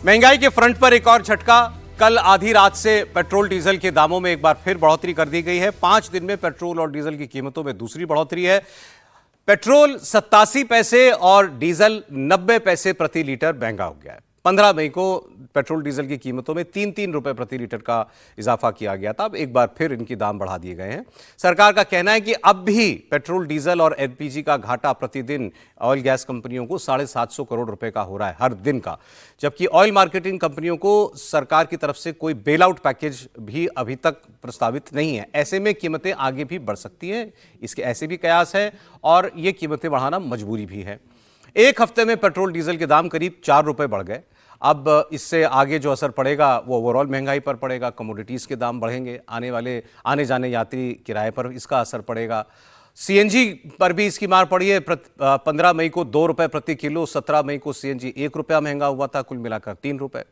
महंगाई के फ्रंट पर एक और झटका। कल आधी रात से पेट्रोल डीजल के दामों में एक बार फिर बढ़ोतरी कर दी गई है। 5 दिन में पेट्रोल और डीजल की कीमतों में दूसरी बढ़ोतरी है। पेट्रोल 87 पैसे और डीजल 90 पैसे प्रति लीटर महंगा हो गया है। 15 मई को पेट्रोल डीजल की कीमतों में 3-3 रुपए प्रति लीटर का इजाफा किया गया था। अब एक बार फिर इनकी दाम बढ़ा दिए गए हैं। सरकार का कहना है कि अब भी पेट्रोल डीजल और एलपीजी का घाटा प्रतिदिन ऑयल गैस कंपनियों को 750 करोड़ रुपए का हो रहा है हर दिन का, जबकि ऑयल मार्केटिंग कंपनियों को सरकार की तरफ से कोई बेल आउट पैकेज भी अभी तक प्रस्तावित नहीं है। ऐसे में कीमतें आगे भी बढ़ सकती हैं, इसके ऐसे भी कयास है और ये कीमतें बढ़ाना मजबूरी भी है। एक हफ्ते में पेट्रोल डीजल के दाम करीब 4 रुपए बढ़ गए। अब इससे आगे जो असर पड़ेगा वो ओवरऑल महंगाई पर पड़ेगा। कमोडिटीज़ के दाम बढ़ेंगे, आने जाने यात्री किराए पर इसका असर पड़ेगा। सीएनजी पर भी इसकी मार पड़ी है। 15 मई को 2 रुपए प्रति किलो, 17 मई को सीएनजी 1 रुपया महंगा हुआ था, कुल मिलाकर 3 रुपए।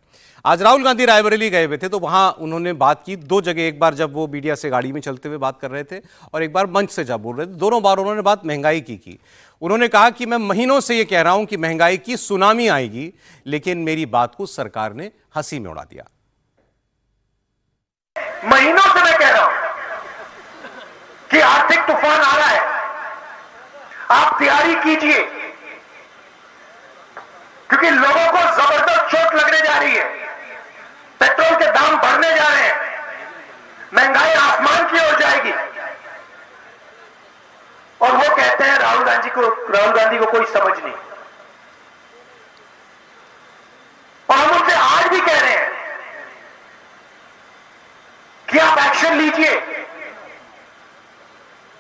आज राहुल गांधी रायबरेली गए हुए थे तो वहां उन्होंने बात की 2 जगह, एक बार जब वो मीडिया से गाड़ी में चलते हुए बात कर रहे थे और एक बार मंच से जब बोल रहे थे। दोनों बार उन्होंने बात महंगाई की। उन्होंने कहा कि मैं महीनों से ये कह रहा हूं कि महंगाई की सुनामी आएगी, लेकिन मेरी बात को सरकार ने हंसी में उड़ा दिया। महीनों से मैं कह रहा हूं कि आर्थिक तूफान आ रहा है, आप तैयारी कीजिए, क्योंकि लोगों को जबरदस्त चोट लगने जा रही है। पेट्रोल के दाम बढ़ने जा रहे हैं, महंगाई आसमान की ओर जाएगी। और वो कहते हैं राहुल गांधी को कोई समझ नहीं। और हम उनसे आज भी कह रहे हैं कि आप एक्शन लीजिए,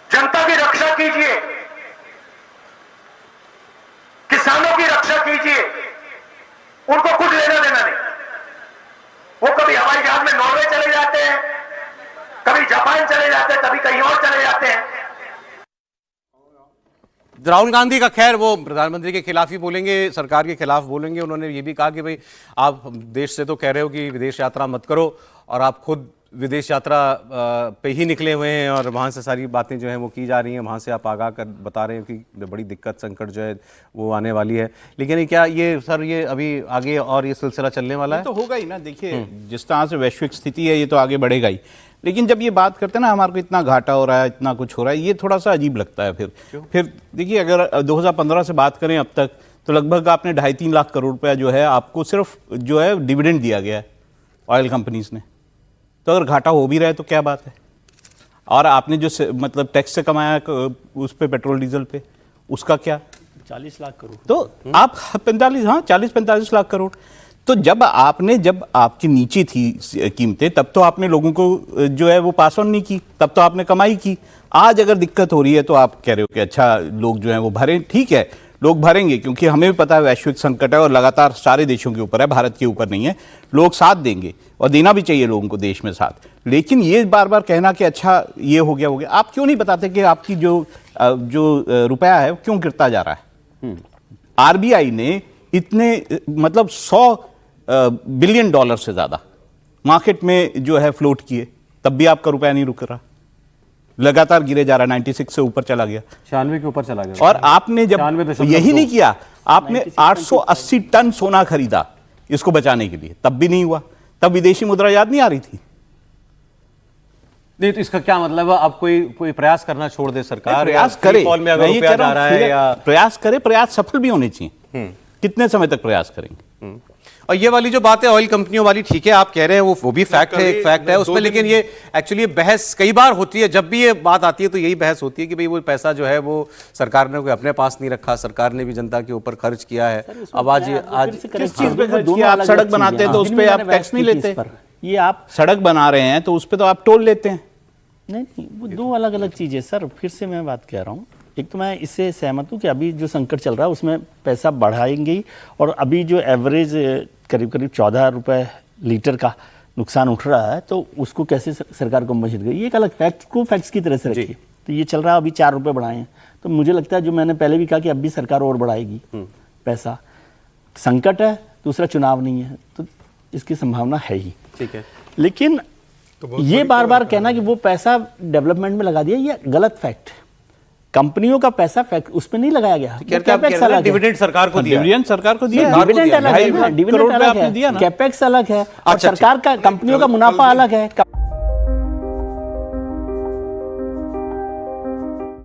जनता की रक्षा कीजिए, किसानों की रक्षा कीजिए। उनको कुछ लेना देना नहीं। वो कभी हवाई जहाज में नॉर्वे चले जाते हैं, कभी जापान चले जाते हैं, कभी कहीं और चले जाते हैं। राहुल गांधी का खैर वो प्रधानमंत्री के खिलाफ ही बोलेंगे, सरकार के खिलाफ बोलेंगे। उन्होंने ये भी कहा कि भाई आप देश से तो कह रहे हो कि विदेश यात्रा मत करो और आप खुद विदेश यात्रा पे ही निकले हुए हैं और वहाँ से सारी बातें जो हैं वो की जा रही हैं। वहाँ से आप आगाह कर बता रहे हैं कि बड़ी दिक्कत संकट जो है वो आने वाली है। लेकिन क्या ये सर ये अभी आगे और ये सिलसिला चलने वाला है? तो होगा ही ना। देखिए जिस तरह से वैश्विक स्थिति है ये तो आगे बढ़ेगा ही। लेकिन जब ये बात करते हैं ना हमारे को इतना घाटा हो रहा है, इतना कुछ हो रहा है, ये थोड़ा सा अजीब लगता है। फिर देखिए अगर 2015 से बात करें अब तक तो लगभग आपने 2.5-3 लाख करोड़ रुपया जो है आपको सिर्फ जो है डिविडेंड दिया गया है ऑयल कंपनीज ने। तो अगर घाटा हो भी रहा है तो क्या बात है। और आपने जो मतलब टैक्स से कमाया उस पे पेट्रोल डीजल पे, उसका क्या 40 लाख करोड़। तो आप 40-45 लाख करोड़। तो जब आपकी नीचे थी कीमतें तब तो आपने लोगों को जो है वो पास ऑन नहीं की, तब तो आपने कमाई की। आज अगर दिक्कत हो रही है तो आप कह रहे हो कि अच्छा लोग जो है वो भरें। ठीक है, लोग भरेंगे क्योंकि हमें भी पता है वैश्विक संकट है और लगातार सारे देशों के ऊपर है, भारत के ऊपर नहीं है। लोग साथ देंगे और देना भी चाहिए लोगों को देश में साथ। लेकिन ये बार बार कहना कि अच्छा ये हो गया, आप क्यों नहीं बताते कि आपकी जो रुपया है वो क्यों गिरता जा रहा है। आरबीआई ने इतने मतलब 100 बिलियन डॉलर से ज्यादा मार्केट में जो है फ्लोट किए, तब भी आपका रुपया नहीं रुक रहा, लगातार गिरे जा रहा है। 96 से ऊपर चला गया, 96 के ऊपर चला गया। और आपने जब यही नहीं किया, आपने 880 टन सोना खरीदा इसको बचाने के लिए, तब भी नहीं हुआ। तब विदेशी मुद्रा याद नहीं आ रही थी। नहीं तो इसका क्या मतलब है, अब कोई प्रयास करना छोड़ दे सरकार? प्रयास करे, प्रयास करे, प्रयास सफल भी होने चाहिए। कितने समय तक प्रयास करेंगे? और ये वाली जो बात है ऑयल कंपनियों वाली, ठीक है आप कह रहे हैं वो भी फैक्ट है, एक फैक्ट है उसमें। लेकिन ये एक्चुअली बहस कई बार होती है, जब भी ये बात आती है तो यही बहस होती है कि भाई वो पैसा जो है वो सरकार ने कोई अपने पास नहीं रखा, सरकार ने भी जनता के ऊपर खर्च किया है। अब आज किस चीज पे खर्च किया? आप सड़क बनाते हैं तो उस पर आप टैक्स नहीं लेते। ये आप सड़क बना रहे हैं तो उस पर तो आप टोल लेते हैं। नहीं, वो 2 अलग अलग चीज़ें सर। फिर से मैं बात कह रहा हूँ, एक तो मैं इससे सहमत हूँ कि अभी जो संकट चल रहा है उसमें पैसा बढ़ाएंगे और अभी जो एवरेज करीब 14 रुपए लीटर का नुकसान उठ रहा है तो उसको कैसे सरकार कम्पनसेट करेगी, ये एक अलग फैक्ट्स की तरह से रखिए। तो ये चल रहा है, अभी 4 रुपये बढ़ाए हैं। तो मुझे लगता है जो मैंने पहले भी कहा कि अब भी सरकार और बढ़ाएगी पैसा। संकट है, दूसरा चुनाव नहीं है, तो इसकी संभावना है ही। ठीक है, लेकिन तो ये बार बार कहना कि वो पैसा डेवलपमेंट में लगा दिया, ये गलत फैक्ट है। कंपनियों का पैसा उसमें नहीं लगाया गया। कैपेक्स अलग है, डिविडेंड सरकार को दिया है। डिविडेंड सरकार को दिया, सरकार को डिविडेंड दिया। अलग है ना, 2.5 डिविडेंड करोड़ अलग आपने है, दिया ना। कैपेक्स अलग है, और अच्छा, सरकार का कंपनियों का मुनाफा अलग है।